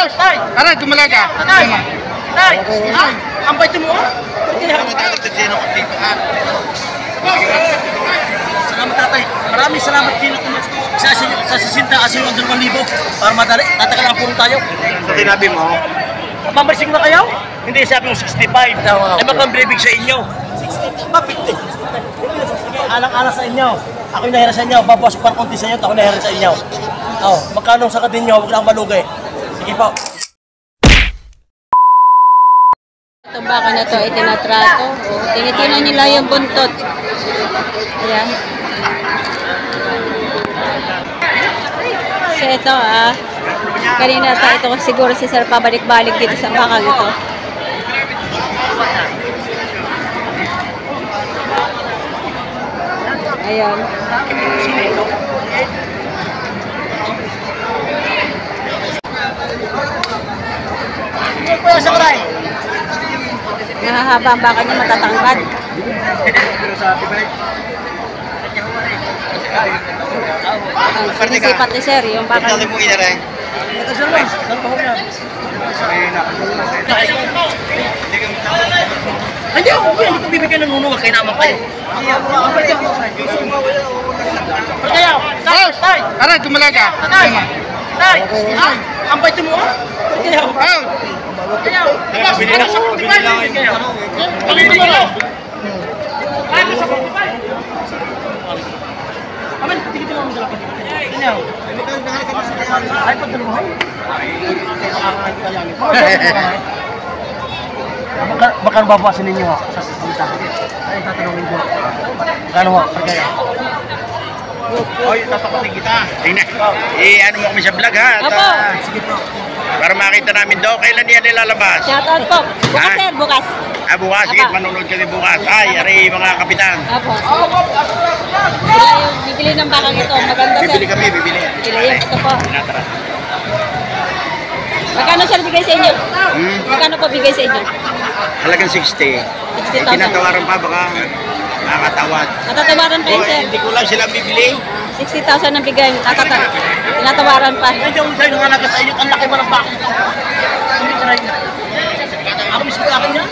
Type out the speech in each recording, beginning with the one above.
Tay! Aray, dumalaga. Tay! Tay! Ang bait mo ah! Salamat tatay. Maraming salamat din sa sisinta asin yung 2,000 para madali. Tatagal ang puro tayo. Sa sinabi mo, Mamarsing na kayo? Hindi, sabi mo 65. Ay magkambrebig sa inyo. 60? Mapikti. Alang-alang sa inyo. Ako yung nahira sa inyo. Babawas ko parang konti sa inyo. Ako nahira sa inyo. Oh, magkano sa katin nyo? Huwag lang malugay. Sige po. Itong baka na to ay tinatrato. Tinitinan nila yung buntot. Ayan. So ito kanina ito siguro si Sir pabalik-balik dito sa bakang ito. Ayan. Mahahaba ang baka niya, matatangkad. Sinisipat ni Sir yung baka niya. Hindi ako bibigyan ng nuno, kaya naman kayo. Tay! aray, dumalaga. Tay! Tay! Ang bait mo ah! Kayaw! Bili lang yung Bili mo! Ano sa 45? Amin, tigit mo ang dala ko. Kayaw! Ay, pagdalamuhan? Baka babawasin ninyo sa sasita. Ay, tatanungin ko. Magkano ho? Pagkaya? Oy, tatapatin kita. Tingnan. Ano mo kami sa vlog ha? Opo. Sige po. Para makita namin daw, kailan yan nilalabas? Shoutout po. Bukas Sir, bukas. Bukas, sige, manonood kami bukas. Ay, aray mga kapitan. Apo. Sila yung bibili ng bakang ito. Maganda Sir. Bibili kami, bibili. Bibili yung ito po. Tara. Magkano Sir bigay sa inyo? Magkano po bigay sa inyo? Halagang 60. 60,000. Tinatawaran pa, baka makakatawad. Natatawaran pa yun Sir. Hindi ko lang sila bibili. 60,000 ang bigay. Tinatawaran pa. Hindi ako tayo nangalaga sa inyo. Ang laki mo ng bakit. Hindi ka rin. Ako mismo akin niya.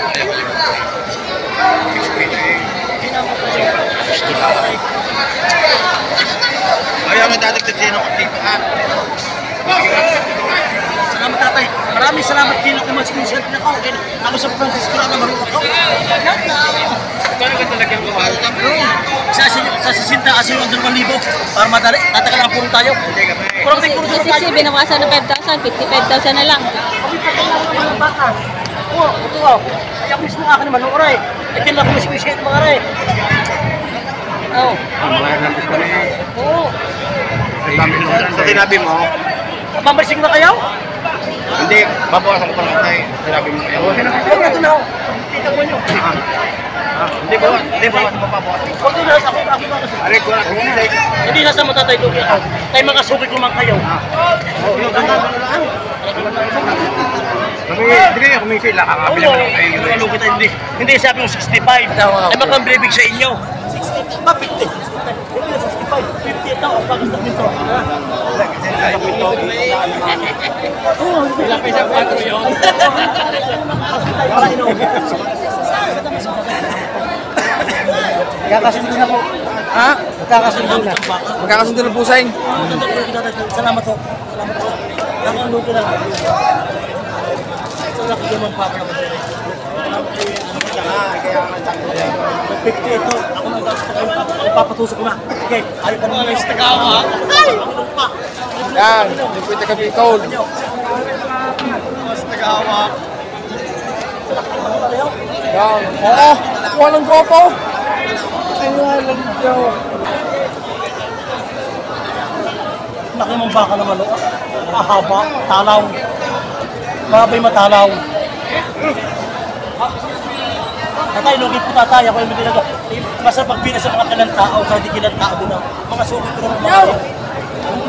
Ayaw may dadagdag din ako dito ha. Salamat tatay. Maraming salamat din ako mag-screenshot na ako. Ako sa Francisco na marunong ako. Kano ka talagang kumahal? Sa sisinta asin yung 2,000 para madali. Tatagal ang puro tayo. Puro tayo. 60, binawasan ng 5,000, 55,000 na lang. Kami pagkakalang ko ng baka. Oo, ito ako. Kaya ako mismo akin naman. Oray. Ito na ako mag-screenshot mga rin. Oo. Oo. Sa sinabi mo, Mamarsing na kayo? hindi, babawasan ko pa lang tayo. Sinabi mo kayo. Huwag na ito na ako. Tita ko nyo. Hindi bawasan mo pa bawasan. Huwag na ako kasi. Aray ko lang, Hindi nasa matatay ko kaya. Tayo mga suki kumang kayo. Hindi kayo kumisay lang, kakabili mo lang kayo. Lugi tayo hindi. Hindi sabi mo 65. Ay magkambrebig sa inyo. 60? Ba 50? Hindi na 65. 50 ito. Ang pagkastak nito. Wala pa isang 4 yun. Magkakasundo na po. Ha? Magkakasundo na. Magkakasundo ng pusay. Salamat po. Salamat po. Nakalugi na lang. Sa laki naman pa naman. 50 ito. Ako nang ipapatusok ko na. Okay. Ayaw pa naman yung tagawa. Ay! Yan. Hindi pwede kami ikaw. Mas tagawa. Yan. Oo. Walang dropo. Ay, walang dropo. Laki mong baka naman. Mahaba. Talaw. Mabay matalaw. Tatay, lugi po tatay. Ako yung mga basta pagpila sa mga kilang tao, sa hindi kilang tao din ako. Mga suki ko naman mga kayo.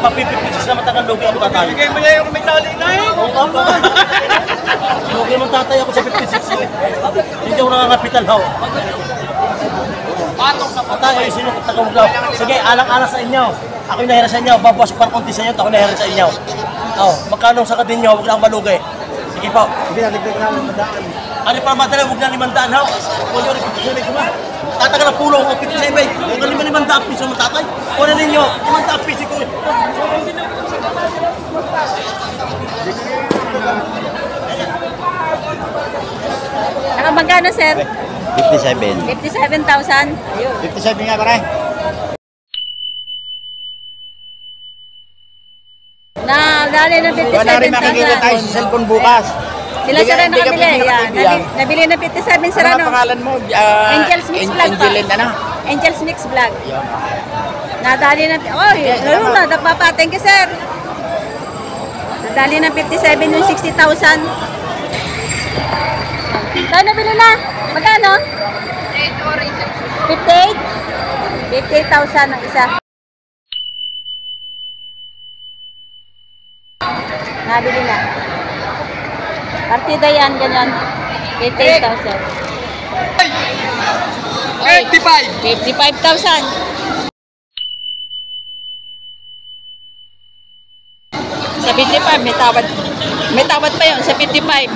Papipipisis na matagal lugi ako tatay. Bigay mo niya yung may tali na eh. Oo, tama. Lugi mong tatay ako sa 56 eh. Hindi ako nangangapital ho. Tatay, sino kong tagawag daw? Sige, alang-alang sa inyo. Ako yung nahira sa inyo. Babawas ko parang konti sa inyo. Ako nahira sa inyo. Oh, magkano sa kadin nyo? Huwag lang malugay. Sige po. Hindi, nagdagdag namin madaan. Ano para madala, huwag na 500 ha? Huwag nyo rin 57 ko ba? Tatagal ang pulo ko 57. Huwag na 500 piso matatay. Kuha ninyo, 500 piso ko. Saka magkano, sir? 57. 57,000. 57 nga pare. Na, dali ng Wala rin makikita tayo 57,000. sa cellphone bukas. Sila sir ang Hindi ka nakabili. pwede Yan. nakabili. Nabili ng 57 sir Ano ano? ang pangalan mo? Angels Mix Vlog pa. Angelin ano? Angels Mix Vlog. Nadali na, oy, ayun na, nagpapa, thank you sir. Nadali ng 57 yung 60,000. Tayo nabili na, magkano? 58? 58,000 ang isa. Nabili na. Partida yan, ganyan. 58,000. 55,000. Sa 55, may tawad. May tawad pa yun, sa 55.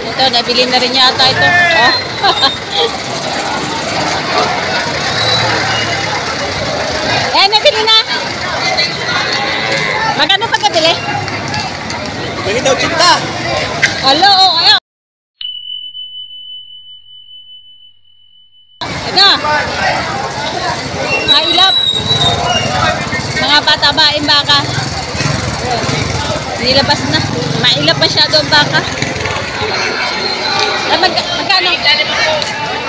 Ito, nabili na rin yata ito. Oh. Eh, nabili na. Magkano pagkabili? Bili daw cinta. Hello, oh, ayan. Ito. Mailap. Mga bata baing baka. Nilabas na. Mailap masyado ang baka. Ay, magkano?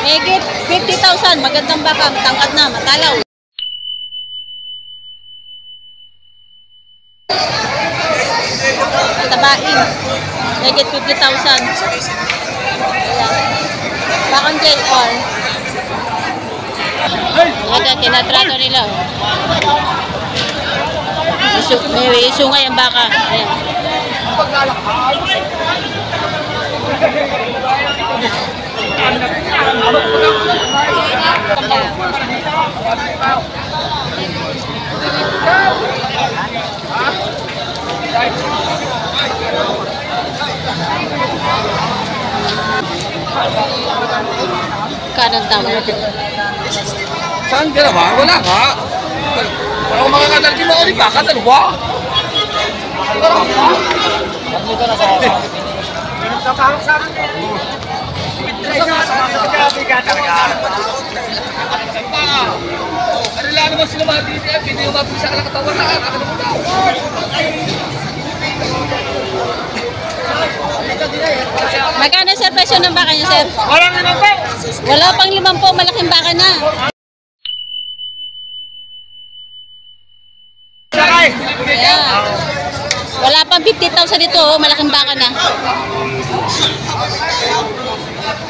Megit 50,000. Magandang baka. Matangkad na. Matalaw. Tabain. Megit 50,000. Bakang JR. Ito, tinatrato nila. May isungay ang baka. Ayan. Kanang tawag. Saan ka naman? Wala ka. Wala akong makakadal. Di mo ako rin baka. Dalawa. Ano lang naman sila mga BBM? Hindi yung mapisa ka lang katawan na. Magkano sir presyo ng baka niyo sir? Walang naman po. Wala pang 5, malaking baka na. Ayan. Wala pang 50,000 dito, oh, malaking baka na.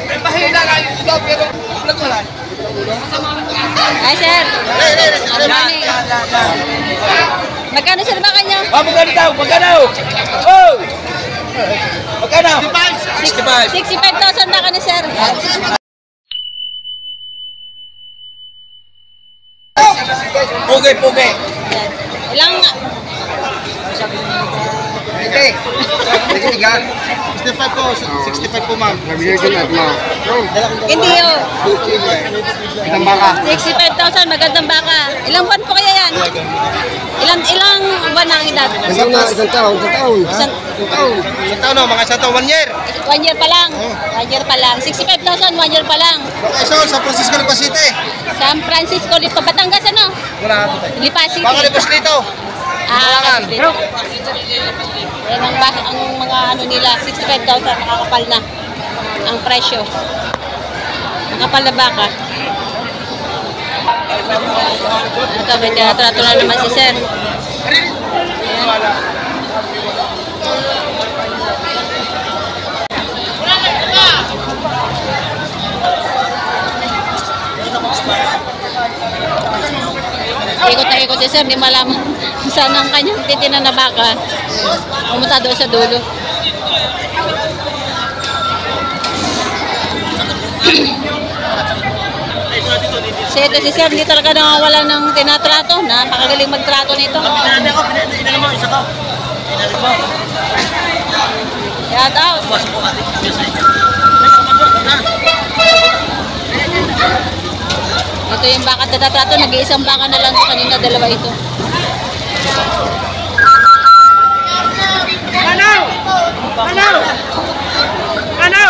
May mahina nga yung sila pero wala. Ay sir. Good morning. Magkano sir baka niyo? Magkano daw? Magkano? Oh! Magkano? 65,000 baka ni sir. Pugi. Ayan. Ilang Hindi. 65 po. 65 po ma'am. hindi oh. Isang baka. 65,000 magandang baka. Ilang buwan po kaya yan? Ilang buwan na ang edad? Isang taon. Isang Isang taon no, mga isang taon, 1 year. 1 year pa lang. 1 year pa lang. 65,000, 1 year pa lang. Okay, so sa Francisco Lipa City. San Francisco, Lipa, Batangas, ano? Wala ka tayo. Lipa City. Baka Lipas dito. Ah, dito. Yan ang mga ano nila, 65,000, nakakapal na ang presyo. Nakapal na baka. Ito, may tinatrato na naman si sir. Ikot na ikot si sir, di malaman saan ang kanyang titinan na baka. Pumunta doon sa dulo. Kasi ito si Sir, hindi talaga nawawala ng tinatrato. Napakagaling magtrato nito. Pinali ako, pinali mo, isa ka. Pinali mo. Shout out. Bukas po ate. Ito yung baka tinatrato. Nag-iisang baka na lang kanina, dalawa ito. Ano? Ano? Ano?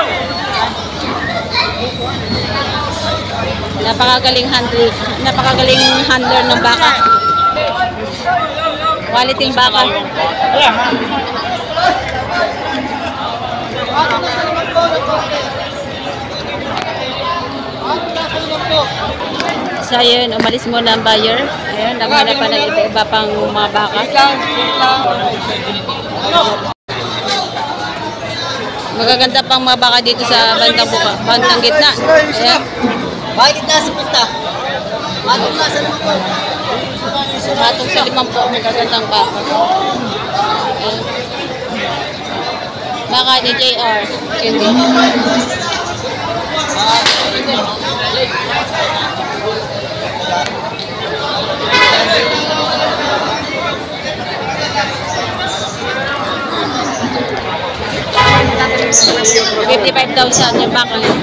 Napakagaling handler ng baka. Quality yung baka. So yun, umalis muna ang buyer. Ayun, naghanap pa ng iba-iba pang mga baka. Magaganda pang mga baka dito sa bandang gitna. Ayan. Bakit nasa punta? Bakit nasa naman po? Matong sa 5 po, magagandang baka. Ayan. Baka ni JR. Hindi. $55,000 yung baka yun.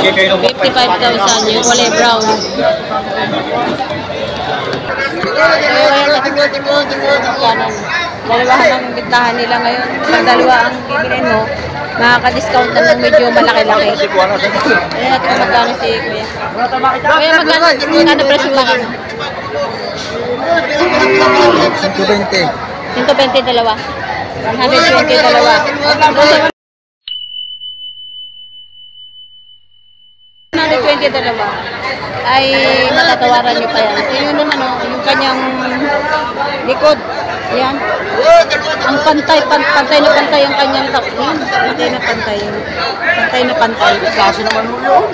$55,000 yung kulay brown. Dalawahan ang bintahan nila ngayon. Pag dalawa ang bibilin mo, makaka-discount na ng medyo malaki-laki. Ayan natin kung magkano si Kuya. Kuya, magkano presyo baka mo? 120. 120 dalawa. 120 dalawa. 120 dalawa ay matatawaran nyo pa yan. So yun naman yung kanyang likod. Yan. Ang pantay na pantay ang kanyang takbo. Pantay na pantay. Pantay na pantay. Kaso naman mo yun.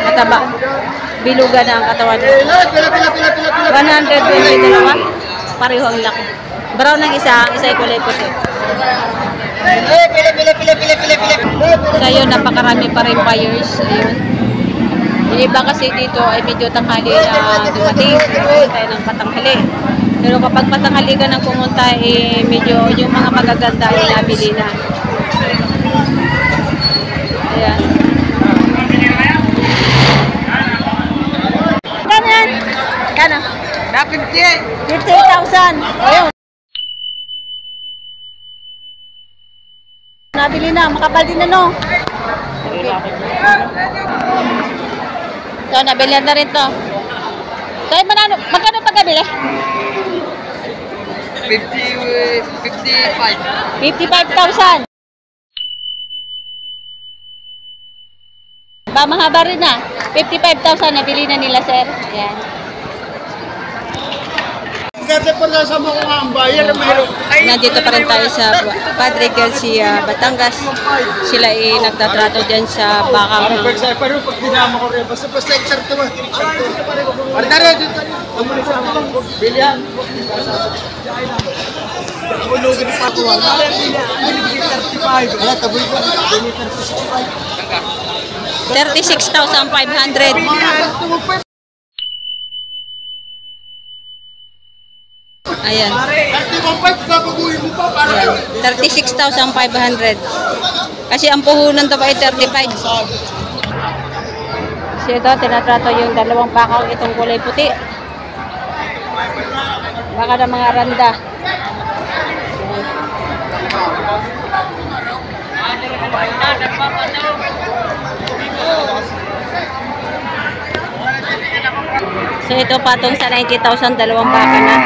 Mataba. Biluga na ang katawan niya. 120 dalawa. Pareho ang laki. Brown ang isa ay kulay puti. So yun, napakarami pa rin buyers. Ayun. Yung iba kasi dito ay medyo tanghali na dumating. Tayo ng patanghali. Pero kapag patanghali ka ng pumunta, eh, medyo yung mga magaganda ay nabili na. Ayan. Kano yan? Kano? 58,000. Ayun. Nabili na, makapal din na no. So, nabili na rin to. So, magkano pagkabili? 55,000. Ba, mahaba rin na. 55,000 nabili na nila, sir. Ayan. Kasi po nasa mo kung ang buyer, mayroon. Nandito pa rin tayo sa Padre Garcia, Batangas. Sila ay nagtatrato dyan sa bakang. Pero pag dinama ko rin, basta eksakto mo. Parang na rin. Bilihan. Ulugin pa ko. Wala, taboy ko. 36,500. Ayan. Ayan. 36,500. Kasi ang puhunan daw ay 35. So ito, tinatrato yung dalawang bakaw itong kulay puti. Baka ng mga randa. So ito patong sa 90,000, dalawang baka na.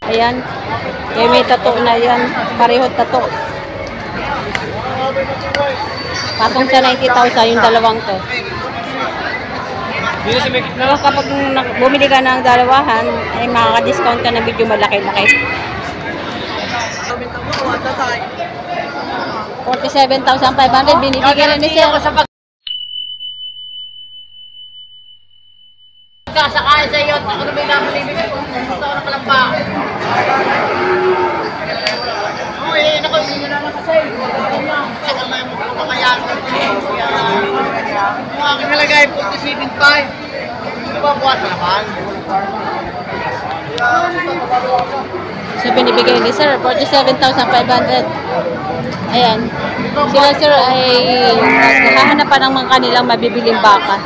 Ayan. Eh, may tato na yan. Pareho tato. Patong sa 90,000 yung dalawang to. So, kapag bumili ka ng dalawahan, ay makaka-discount ka na medyo malaki-laki. 47,500 binibigyan na ni Sir. magkasakay sa iyo, ano may nakalibig ko? Gusto ko ng kalamba. Uy, naku, hindi na naman kasi. Tagal na yung mukha kaya. Yung aking nalagay, 47.5. Ano ba, buwas na naman? So, binibigay ni sir, 47,500. Ayan. Sila sir ay naghahanap pa ng mga kanilang mabibiling baka.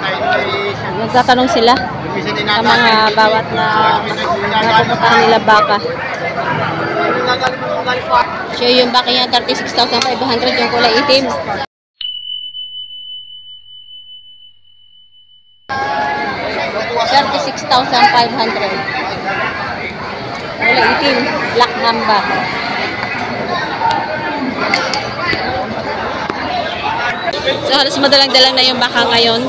Nagtatanong sila sa mga bawat na napupuntahan nila baka. So, yung baka niya, 36,500 yung kulay itim. $36,500. Kulay itim, black mamba. So, halos madalang-dalang na yung baka ngayon.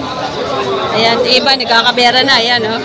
Ayan, iba, nagkakabera na. Ayan, oh.